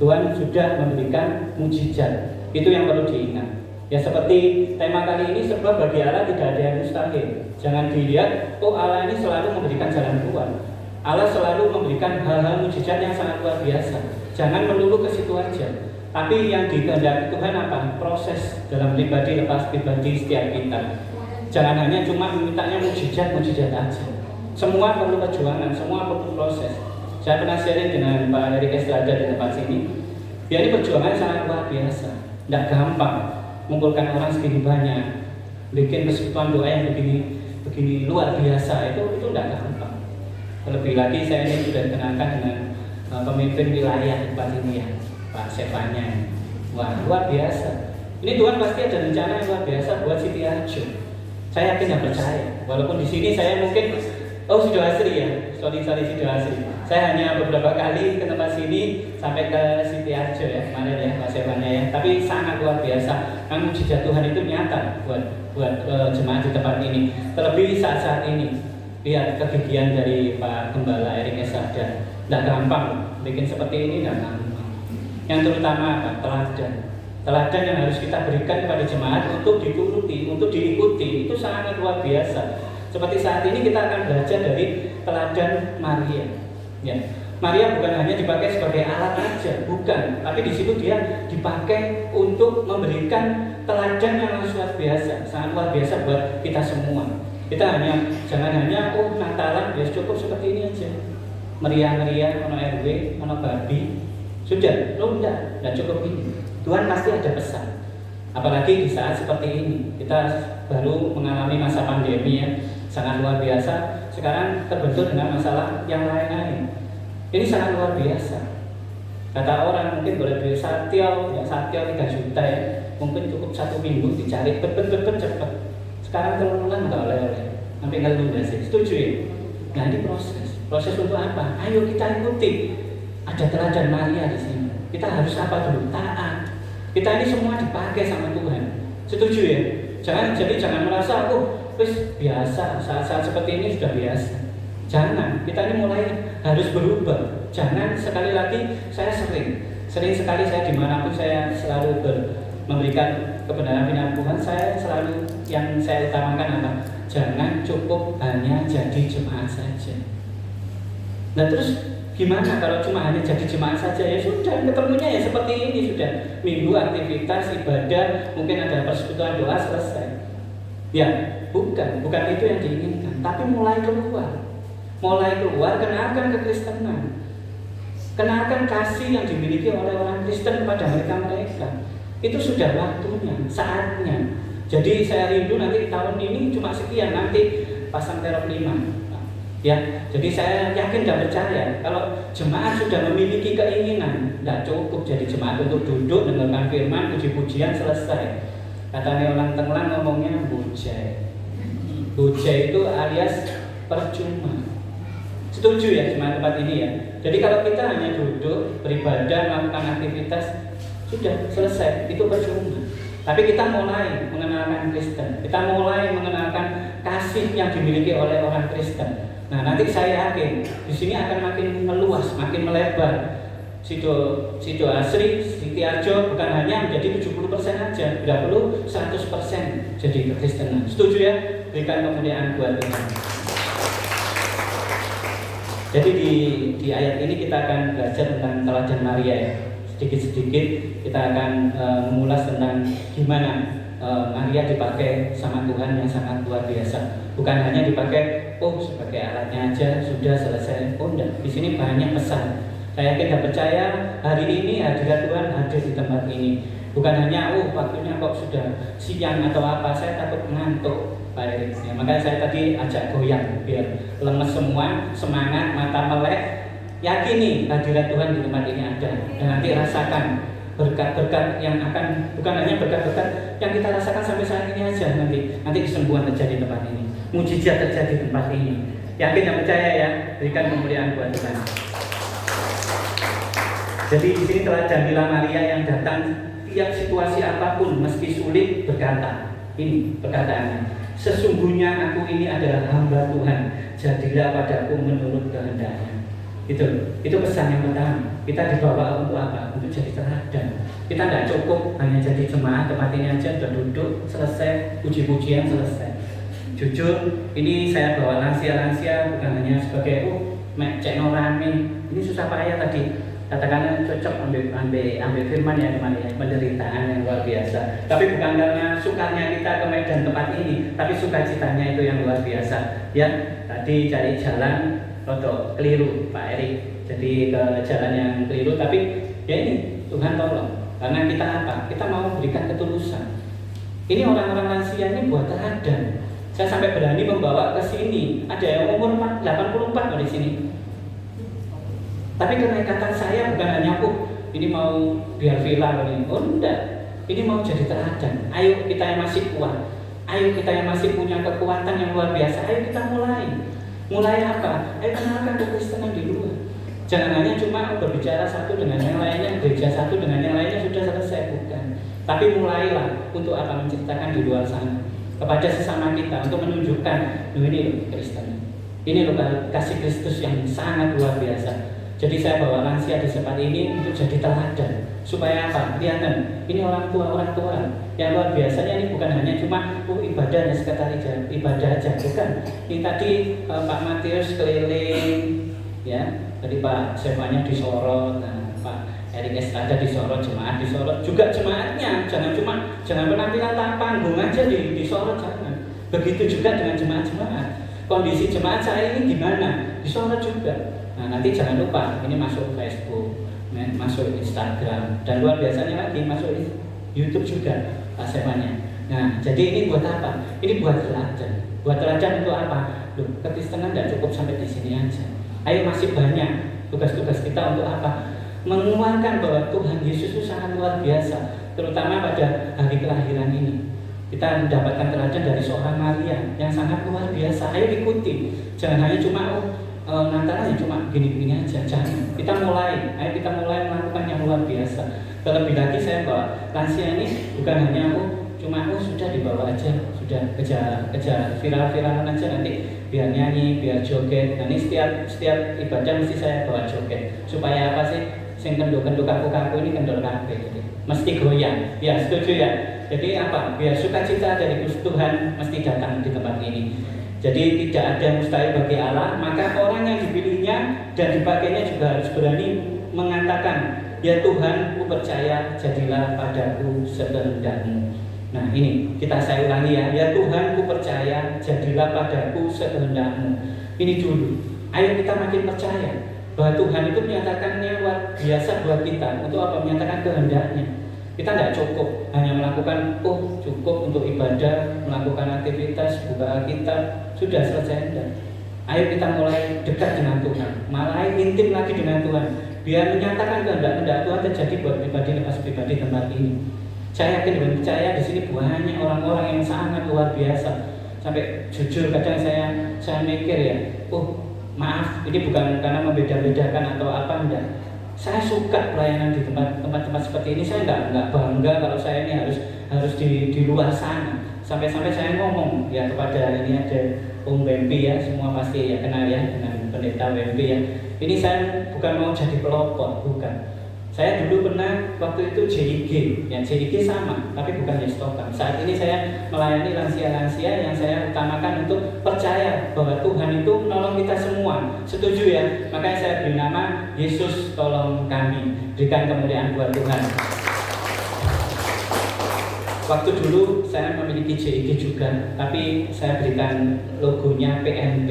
Tuhan sudah memberikan mujizat. Itu yang perlu diingat. Ya seperti tema kali ini, sebab bagi Allah tidak ada yang mustahil. Jangan dilihat, oh Allah ini selalu memberikan jalan keluar. Allah selalu memberikan hal-hal mujizat yang sangat luar biasa. Jangan melulu ke situ aja. Tapi yang dikehendaki Tuhan apa? Proses dalam pribadi lepas pribadi setiap kita. Jangan hanya cuma memintanya mujizat aja. Semua perlu perjuangan, semua perlu proses. Saya pernah sharing dengan Pak Erik Estrada di tempat sini. Ya ini perjuangan sangat luar biasa. Tidak gampang mengumpulkan orang segini banyak, bikin persekutuan doa yang begini luar biasa, itu tidak gampang. Terlebih lagi saya ini sudah dikenalkan dengan pemimpin wilayah tempat ini ya, Pak Sevanya. Wah luar biasa. Ini Tuhan pasti ada rencana yang luar biasa buat Siti Ajo. Saya yakin dan percaya. Walaupun di sini saya mungkin sudah asri ya, sorry sudah asri. Saya hanya beberapa kali ke tempat sini sampai ke Siti Ajo ya kemarin ya Pak Sevanya ya. Tapi sangat luar biasa. Kan mujizat Tuhan itu nyata buat jemaat di tempat ini. Terlebih saat ini lihat kegigihan dari Pak Gembala Erik Estrada. Tidak gampang bikin seperti ini, tidak gampang. Yang terutama apa? Teladan yang harus kita berikan kepada jemaat untuk dituruti, untuk diikuti. Itu sangat luar biasa. Seperti saat ini kita akan belajar dari teladan Maria. Ya, Maria bukan hanya dipakai sebagai alat aja, bukan. Tapi di situ dia dipakai untuk memberikan teladan yang luar biasa, sangat luar biasa buat kita semua. Kita jangan hanya Natalan ya cukup seperti ini aja. Meriah-meriah, ono RW, ono babi, sudah, enggak cukup ini. Tuhan pasti ada pesan. Apalagi di saat seperti ini, kita baru mengalami masa pandemi ya, sangat luar biasa. Sekarang terbentur dengan masalah yang lain-lain. Ini sangat luar biasa. Kata orang mungkin boleh beli satyo 3 juta ya, mungkin cukup 1 minggu dicari beben cepat. Sekarang teman-teman nggak oleh-oleh, sampai nggak lunas sih. Setuju ya? Nah ini proses untuk apa? Ayo kita ikuti. Ada teladan Maria di sini. Kita harus apa dulu? Taat. Kita ini semua dipakai sama Tuhan. Setuju ya? Jangan merasa biasa, saat-saat seperti ini sudah biasa. Jangan, kita ini mulai harus berubah. Jangan sekali lagi, saya sering sekali saya dimanapun saya selalu memberikan kebenaran firman Tuhan. Saya selalu yang saya utamakan apa? Jangan cukup hanya jadi jemaat saja. Nah terus gimana kalau cuma hanya jadi jemaat saja? Ya sudah, ketemunya ya seperti ini sudah. Minggu aktivitas ibadah, mungkin ada persekutuan doa selesai. Ya, bukan itu yang diinginkan. Tapi mulai keluar, kenalkan kekristenan. Kenalkan kasih yang dimiliki oleh orang Kristen kepada mereka. Itu sudah waktunya, saatnya. Jadi saya rindu nanti tahun ini cuma sekian, nanti pasang terop 5. Ya, jadi saya yakin dan percaya kalau jemaat sudah memiliki keinginan, tidak cukup jadi jemaat untuk duduk dengarkan firman, puji-pujian selesai. Katanya orang Tenglang ngomongnya bujai. Bujai itu alias percuma. Setuju ya jemaat tempat ini ya. Jadi kalau kita hanya duduk beribadah melakukan aktivitas sudah selesai, itu percuma. Tapi kita mulai mengenalkan Kristen, kita mulai mengenalkan kasih yang dimiliki oleh orang Kristen. Nah nanti saya yakin di sini akan makin meluas, makin melebar. Sido Asri, Siti Ajo bukan hanya menjadi 70% aja, tidak perlu 100% jadi kekristenan. Setuju ya? Berikan kemuliaan buat Tuhan. Jadi di ayat ini kita akan belajar tentang teladan Maria ya. Sedikit-sedikit kita akan mengulas tentang gimana Maria dipakai sama Tuhan yang sangat luar biasa. Bukan hanya dipakai sebagai alatnya aja sudah selesai. Enggak. Di sini banyak pesan. Saya yakin dan percaya hari ini hadirat Tuhan hadir di tempat ini. Bukan hanya waktunya kok sudah siang atau apa. Saya takut ngantuk Pak Erik. Ya, makanya saya tadi ajak goyang biar lemes semua, semangat, mata melek. Yakini hadirat Tuhan di tempat ini ada. Dan nanti rasakan berkat-berkat yang akan, bukan hanya berkat-berkat yang kita rasakan sampai saat ini aja, nanti kesembuhan terjadi di tempat ini, mujizat terjadi di tempat ini. Yakin dan percaya ya, berikan kemuliaan buat Tuhan. Jadi di sini teladan Bila Maria yang datang tiap situasi apapun meski sulit berkata, ini perkataannya, sesungguhnya aku ini adalah hamba Tuhan, jadilah padaku menurut kehendaknya. Itu pesan yang pertama. Kita dibawa untuk apa? Untuk jadi teladan. Kita tidak cukup hanya jadi jemaat tempat ini aja, sudah duduk, selesai, puji-pujian selesai. Jujur, ini saya bawa lansia-lansia bukan hanya sebagai cek norami. Ini susah payah tadi. Katakanlah cocok ambil firman ya teman ya, penderitaan yang luar biasa. Tapi bukan karena sukanya kita ke medan tempat ini, tapi sukacitanya itu yang luar biasa. Ya, tadi cari jalan rodo keliru Pak Erik. Jadi ke jalan yang keliru, tapi ya ini Tuhan tolong. Karena kita apa? Kita mau berikan ketulusan. Ini orang-orang lansia ini buat teladan. Saya sampai berani membawa ke sini. Ada yang umur 84 di sini. Tapi kenekatan saya bukan hanya ini mau biar viral ini. Oh enggak. Ini mau jadi teladan. Ayo kita yang masih kuat. Ayo kita yang masih punya kekuatan yang luar biasa. Ayo kita mulai. Mulai apa? Ayo kenalkan kekristenan di luar. Jangan hanya cuma berbicara satu dengan yang lainnya, gereja satu dengan yang lainnya sudah selesai, bukan. Tapi mulailah untuk apa? Menceritakan di luar sana kepada sesama kita untuk menunjukkan ini loh Kristen. Ini loh kasih Kristus yang sangat luar biasa. Jadi saya bawa lansia di tempat ini untuk jadi teladan. Supaya apa? Kelihatan ini orang tua yang luar biasanya. Ini bukan hanya cuma ibadahnya sekedar ibadah aja, bukan. Ini tadi Pak Matius keliling, ya. Tadi Pak Sefanya disorot, Pak Erik Estrada disorot, jemaat disorot, juga jemaatnya. Jangan penampilan tanpa panggung aja disorot, jangan. Begitu juga dengan jemaat-jemaat. Kondisi jemaat saya ini gimana? Disorot juga. Nah nanti jangan lupa ini masuk Facebook, masuk Instagram, dan luar biasanya lagi masuk YouTube juga Pak Sefanya. Nah jadi ini buat apa? Ini buat teladan. Buat teladan untuk apa? Loh, kekristenan tidak cukup sampai di sini aja. Ayo masih banyak tugas-tugas kita untuk apa? Menguatkan bahwa Tuhan Yesus itu sangat luar biasa. Terutama pada hari kelahiran ini. Kita mendapatkan teladan dari seorang Maria yang sangat luar biasa. Ayo ikuti. Jangan hanya cuma Natal aja cuma gini-gini aja. Jangan. Kita mulai melakukan yang luar biasa. Terlebih lagi saya bawa lansia ini bukan hanya sudah dibawa aja, sudah kejar viral-viralan aja nanti biar nyanyi, biar joget. Nah ini setiap ibadah mesti saya bawa joget. Supaya apa sih? Sing kenduk-kenduk kaku-kaku ini kendor kabeh. Mesti goyang. Ya, setuju ya? Jadi apa? Biar sukacita dari Tuhan mesti datang di tempat ini. Jadi tidak ada yang mustahil bagi Allah, maka orang yang dipilihnya dan dipakainya juga harus berani mengatakan, ya Tuhan, ku percaya, jadilah padaku sekehendakmu. Nah ini saya ulangi ya Tuhan, ku percaya, jadilah padaku sekehendakmu. Ini dulu. Ayo kita makin percaya bahwa Tuhan itu menyatakannya luar biasa buat kita. Untuk apa? Menyatakan kehendaknya. Kita tidak cukup hanya melakukan cukup untuk ibadah, melakukan aktivitas, buka Alkitab, sudah selesai. Enggak. Ayo kita mulai dekat dengan Tuhan, malah intim lagi dengan Tuhan, biar menyatakan kehendak Tuhan terjadi buat pribadi lepas pribadi tempat ini. Saya yakin dan percaya di sini banyak orang-orang yang sangat luar biasa. Sampai jujur kadang saya mikir ya, maaf, ini bukan karena membeda-bedakan atau apa, enggak. Saya suka pelayanan di tempat-tempat seperti ini. Saya enggak bangga kalau saya ini harus di luar sana. Sampai-sampai saya ngomong ya kepada ini ada Om Wempi ya, semua pasti ya kenal ya dengan pendeta Wempi ya. Ini saya bukan mau jadi pelopor, bukan. Saya dulu pernah waktu itu JIG, ya JIG sama, tapi bukan Yestokan. Saat ini saya melayani lansia-lansia yang saya utamakan untuk percaya bahwa Tuhan itu menolong kita semua. Setuju ya? Makanya saya beri nama Yesus tolong kami. Berikan kemuliaan buat Tuhan. Waktu dulu saya memiliki JIG juga, tapi saya berikan logonya PNP,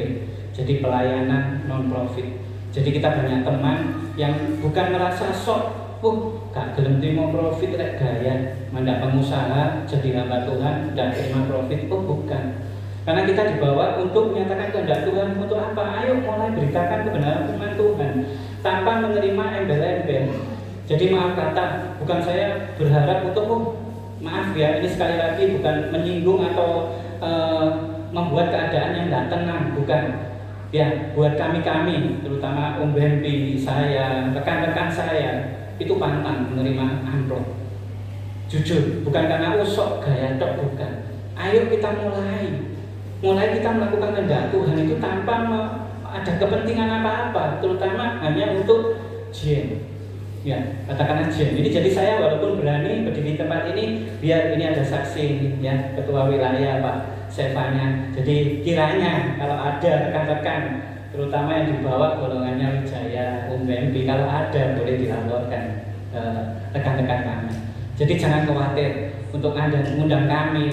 jadi pelayanan non-profit. Jadi kita banyak teman yang bukan merasa sok, gak gelem terima profit rek gaya, mandak pengusaha jadi hamba Tuhan dan terima profit, bukan. Karena kita dibawa untuk menyatakan kehendak Tuhan. Untuk apa? Ayo mulai beritakan kebenaran firman Tuhan tanpa menerima embel-embel. Jadi maaf kata, bukan saya berharap untuk maaf ya, ini sekali lagi bukan menyinggung atau membuat keadaan yang tidak tenang, bukan. Ya, buat kami, terutama Om Bempi, saya, rekan-rekan saya, itu pantang menerima amplop. Jujur, bukan karena usok gaya tok, bukan. Ayo kita mulai kita melakukan kehendak Tuhan itu tanpa ada kepentingan apa-apa, terutama hanya untuk Ya, katakan aja. Ini jadi saya walaupun berani berdiri di tempat ini, biar ini ada saksi ya, ketua wilayah Pak Sevanya. Jadi kiranya kalau ada rekan-rekan, terutama yang dibawa golongannya Wijaya, UMB, kalau ada boleh dilaporkan rekan-rekan kami. Jadi jangan khawatir untuk Anda mengundang kami,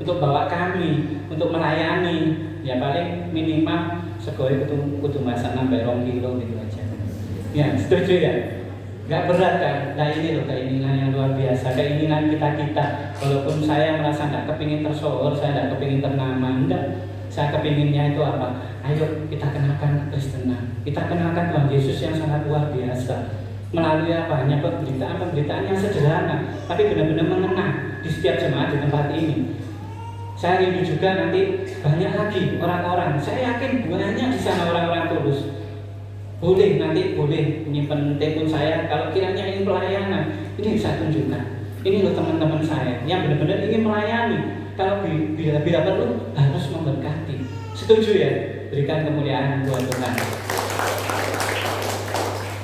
untuk bawa kami, untuk melayani. Ya paling minimal sekolah kudu masak 6 kilo gitu aja. Ya, setuju ya? Gak berat kan? Nah ini loh keinginan yang luar biasa, keinginan kita. Walaupun saya merasa gak kepingin tersohor, saya gak kepingin ternama, enggak. Saya kepinginnya itu apa? Ayo kita kenalkan Kristenan, kita kenalkan Tuhan Yesus yang sangat luar biasa. Melalui apa? Hanya pemberitaan yang sederhana, tapi benar-benar mengena di setiap jemaat di tempat ini. Saya rindu juga nanti banyak lagi orang-orang. Saya yakin banyak di sana orang-orang tulus. Boleh menyimpan telepon saya kalau kiranya ingin pelayanan, ini bisa tunjukkan. Ini loh teman-teman saya yang benar-benar ingin melayani. Kalau bila perlu harus memberkati. Setuju ya? Berikan kemuliaan buat Tuhan.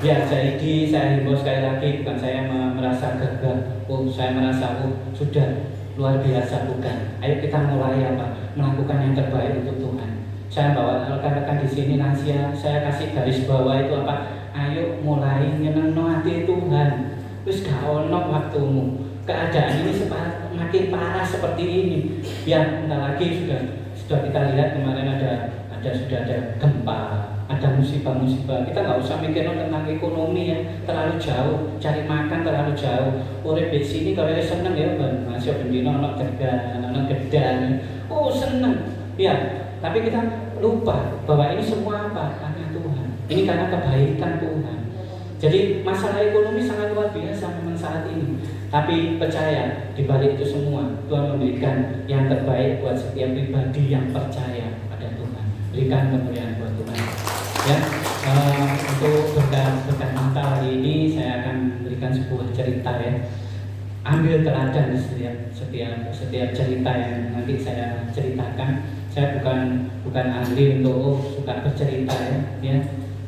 Ya, jadi saya himbau sekali lagi, bukan saya merasa gagah. Saya merasa sudah luar biasa, bukan. Ayo kita mulai apa? Melakukan yang terbaik untuk Tuhan. Saya bawa rekan-rekan di sini lansia, saya kasih garis bawah itu apa? Ayo mulai nyenengno hati Tuhan. Terus gak ono waktumu. Keadaan ini makin parah seperti ini. Ya, bentar lagi sudah kita lihat kemarin sudah ada gempa, ada musibah-musibah. Kita nggak usah mikir tentang ekonomi ya, terlalu jauh. Cari makan terlalu jauh. Urip di sini kalau seneng ya, masih bendino ono gedang. Oh seneng. Ya. Tapi kita lupa bahwa ini semua apa? Karena Tuhan. Ini karena kebaikan Tuhan. Jadi masalah ekonomi sangat luar biasa memang saat ini. Tapi percaya di balik itu semua Tuhan memberikan yang terbaik buat setiap pribadi yang percaya pada Tuhan. Berikan kemuliaan buat Tuhan. Ya, untuk berkat Natal hari ini saya akan berikan sebuah cerita ya. Ambil teladan setiap cerita yang nanti saya ceritakan. Saya bukan ahli untuk suka bercerita ya.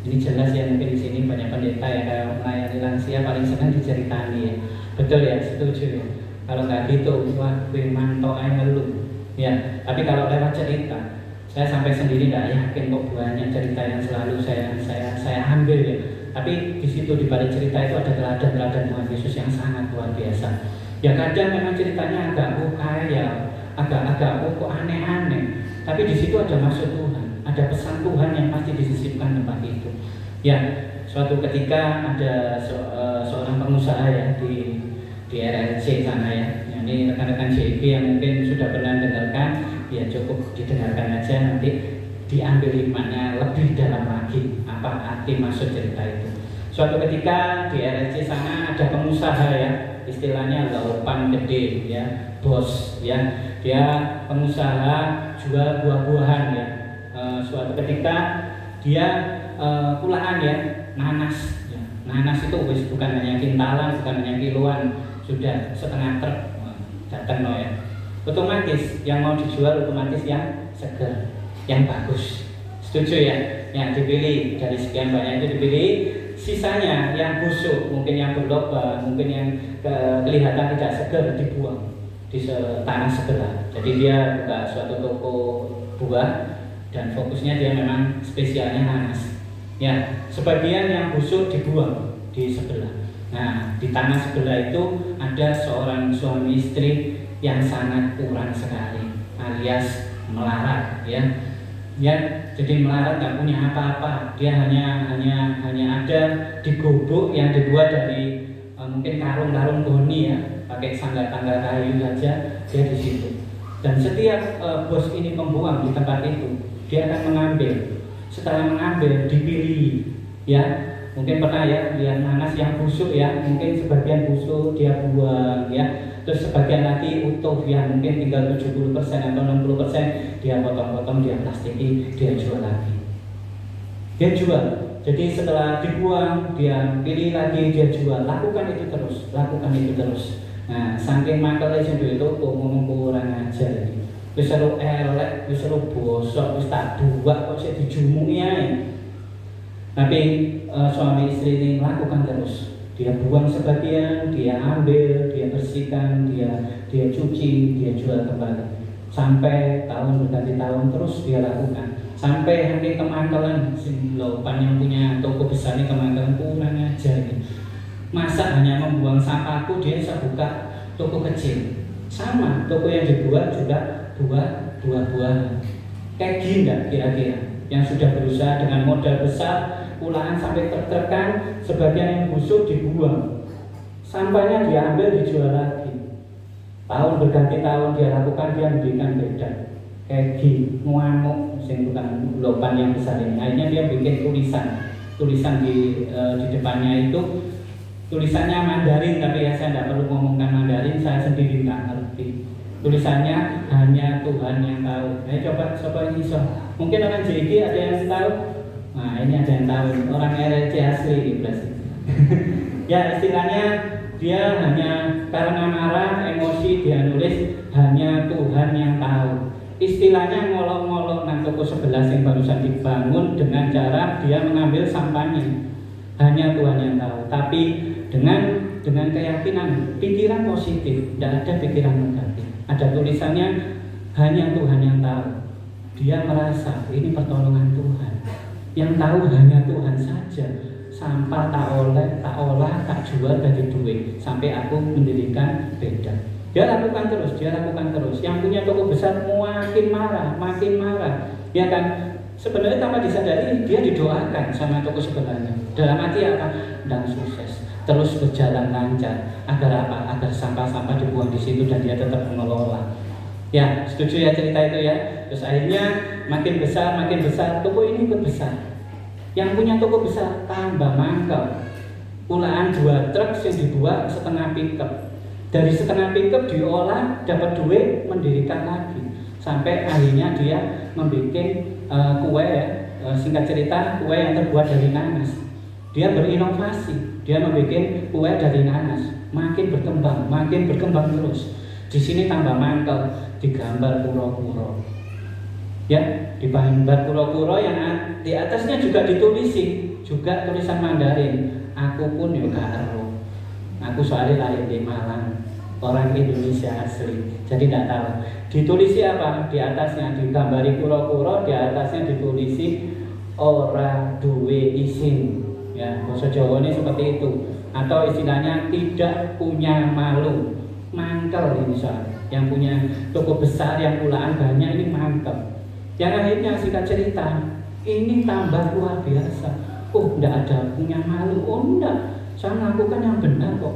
Ini jelas ya, mungkin di sini banyak pendeta ya, kalau melayani lansia paling senang diceritani ya. Betul ya, setuju ya. Kalau nggak gitu, wah gue mantok aja ngeluh. Ya, tapi kalau lewat cerita, saya sampai sendiri nggak yakin kok banyak cerita yang selalu saya ambil ya. Tapi di situ di balik cerita itu ada teladan-teladan Tuhan Yesus yang sangat luar biasa. Ya kadang memang ceritanya agak kaya, agak kok aneh-aneh. Tapi di situ ada maksud Tuhan, ada pesan Tuhan yang pasti disisipkan tempat itu. Ya, suatu ketika ada seorang pengusaha ya di RRC sana ya. Ini rekan-rekan JB yang mungkin sudah pernah dengarkan, ya cukup didengarkan aja, nanti diambil hikmahnya lebih dalam lagi apa arti maksud cerita itu. Suatu ketika di RRC sana ada pengusaha ya, istilahnya laupan gede ya, bos ya, dia pengusaha jual buah-buahan ya. Suatu ketika dia kulaan ya, nanas ya. Nanas itu bukan hanya kintalan, bukan hanya kiloan, sudah setengah truk datang no ya. Otomatis yang mau dijual otomatis yang segar, yang bagus. Setuju ya? Yang dipilih dari sekian banyak itu dipilih. Sisanya yang busuk, mungkin yang berlobak, mungkin yang kelihatan tidak segar dibuang di tanah sebelah. Jadi dia buka suatu toko buah dan fokusnya dia memang spesialnya nanas. Ya, sebagian yang busuk dibuang di sebelah. Nah, di tanah sebelah itu ada seorang suami istri yang sangat kurang sekali, alias melarat ya. Ya, jadi melarat nggak punya apa-apa. Dia hanya ada di gubuk yang dibuat dari mungkin karung-karung goni ya, pakai tangga kayu saja dia di situ. Dan setiap bos ini membuang di tempat itu, dia akan mengambil. Setelah mengambil, dipilih ya. Mungkin pernah ya lihat nanas yang busuk ya, mungkin sebagian busuk dia buang ya. Terus sebagian lagi utuh ya, mungkin tinggal 70% atau 60% dia potong-potong, dia plastiki, dia jual lagi. Dia jual. Jadi setelah dibuang, dia pilih lagi, dia jual. Lakukan itu terus. Nah, saking makelnya sendiri itu ngomong kurang ajar. Wis seru elek, wis seru bosok, wis tak buak kok sik dijumuki ae. Tapi suami istri ini melakukan terus. Dia buang sebagian, dia ambil, dia bersihkan, dia cuci, dia jual kembali. Sampai tahun berganti tahun terus dia lakukan. Sampai nanti kemangkalan, Lopan yang punya toko besar ini kemangkalan, kurang ajar ini. Masa hanya membuang sampahku, dia bisa buka toko kecil. Sama, toko yang dibuat juga buat buah-buahan. Kayak gini enggak kira-kira? Yang sudah berusaha dengan modal besar, ulangan sampai tertekan, sebagian yang busuk dibuang. Sampahnya diambil, dijual lagi. Tahun berganti tahun dia lakukan, dia memberikan beda. Kayak gini, ngamuk, sing bukan Lopan yang besar ini. Akhirnya dia bikin tulisan di depannya itu. Tulisannya Mandarin, tapi ya saya tidak perlu ngomongkan Mandarin, saya sendiri nggak ngerti. Tulisannya hanya Tuhan yang tahu. Coba ini mungkin orang JG ada yang tahu. Nah ini ada yang tahu. Orang RLC asli berarti. Ya istilahnya dia hanya karena marah, emosi dia nulis hanya Tuhan yang tahu. Istilahnya ngolok-ngolok nang toko sebelah yang barusan dibangun dengan cara dia mengambil sampahnya. Hanya Tuhan yang tahu. Tapi dengan keyakinan, pikiran positif, tidak ada pikiran negatif. Ada tulisannya hanya Tuhan yang tahu. Dia merasa ini pertolongan Tuhan. Yang tahu hanya Tuhan saja. Sampah tak olah, tak jual dari duit. Sampai aku mendirikan beda. Dia lakukan terus. Yang punya toko besar makin marah. Ya kan? Sebenarnya tanpa disadari dia didoakan sama toko sebelahnya. Dalam arti apa? Dan sukses. Terus berjalan lancar. Agar apa? Agar sampah-sampah dibuang di situ dan dia tetap mengelola. Ya, setuju ya cerita itu ya. Terus akhirnya makin besar, toko ini ikut besar. Yang punya toko besar tambah mangkel. Ulaan 2 truk yang dibuat setengah pickup. Dari setengah pickup diolah dapat duit, mendirikan lagi. Sampai akhirnya dia membuat kue ya. Singkat cerita, kue yang terbuat dari nanas. Dia berinovasi, dia membuat kue dari nanas, makin berkembang terus. Di sini tambah mangkel, digambar kuro-kuro. Ya, digambar kuro-kuro yang di atasnya juga ditulisi, juga tulisan Mandarin. Aku pun juga ero. Aku soalnya lahir di Malang, orang Indonesia asli, jadi tidak tahu. Ditulisi apa? Di atasnya digambari kuro-kuro, di atasnya ditulisi ora duwe isin. Ya, bahasa Jawa ini seperti itu. Atau istilahnya tidak punya malu. Mangkel ini soalnya. Yang punya toko besar yang ulaan banyak ini mangkel. Yang akhirnya singkat cerita, ini tambah luar biasa. Oh, tidak ada punya malu. Oh, enggak. Saya melakukan yang benar kok.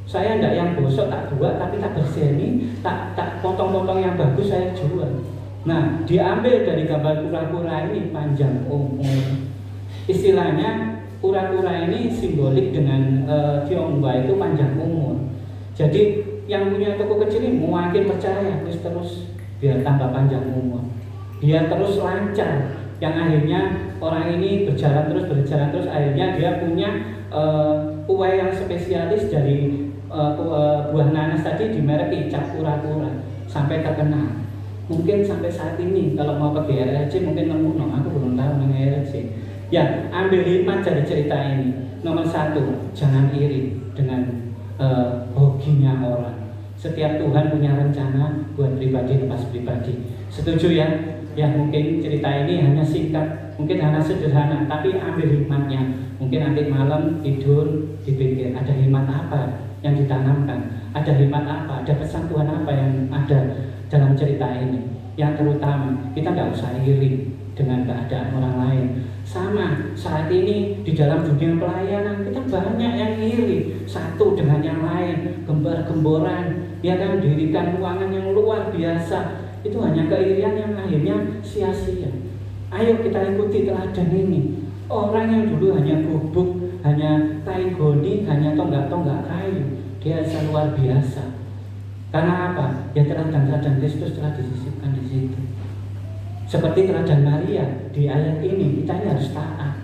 Saya tidak yang bosok tak buat, tapi tak bersihani, tak potong-potong yang bagus saya jual. Nah, diambil dari gambar kura-kura ini panjang umur. Istilahnya kura-kura ini simbolik dengan Tionghoa itu panjang umur. Jadi yang punya toko kecil ini makin percaya terus biar tambah panjang umur, biar terus lancar. Yang akhirnya orang ini berjalan terus akhirnya dia punya kue yang spesialis dari buah nanas tadi di merek Cap Kura-Kura sampai terkenal. Mungkin sampai saat ini kalau mau ke GRLC mungkin nemu, aku belum tahu nang GRLC. Ya, ambil hikmat dari cerita ini. Nomor 1, jangan iri dengan hokinya orang. Setiap Tuhan punya rencana buat pribadi lepas pribadi. Setuju ya? Ya mungkin cerita ini hanya singkat, mungkin hanya sederhana, tapi ambil hikmatnya. Mungkin nanti malam tidur dipikir ada hikmat apa yang ditanamkan, ada hikmat apa, ada pesan Tuhan apa yang ada dalam cerita ini. Yang terutama kita tidak usah iri dengan keadaan orang lain. Sama saat ini di dalam dunia pelayanan kita banyak yang iri satu dengan yang lain, gembar-gemboran, ya kan, dirikan ruangan yang luar biasa. Itu hanya keirian yang akhirnya sia-sia. Ayo kita ikuti teladan ini. Orang yang dulu hanya gubuk, hanya kain goni, hanya tonggak-tonggak kayu, dia bisa luar biasa. Karena apa? Ya teladan Kristus telah disisipkan di situ. Seperti teladan Maria di ayat ini, kita ini harus taat,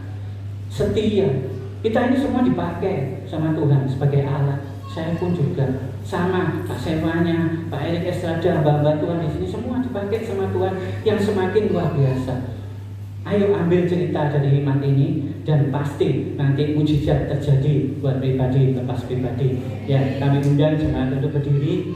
setia. Kita ini semua dipakai sama Tuhan sebagai alat. Saya pun juga sama, Pak Sewanya, Pak Erik Estrada, Mbak Tuhan di sini semua dipakai sama Tuhan yang semakin luar biasa. Ayo ambil cerita dari iman ini dan pasti nanti mujizat terjadi buat pribadi lepas pribadi. Ya, kami undang jemaat untuk berdiri.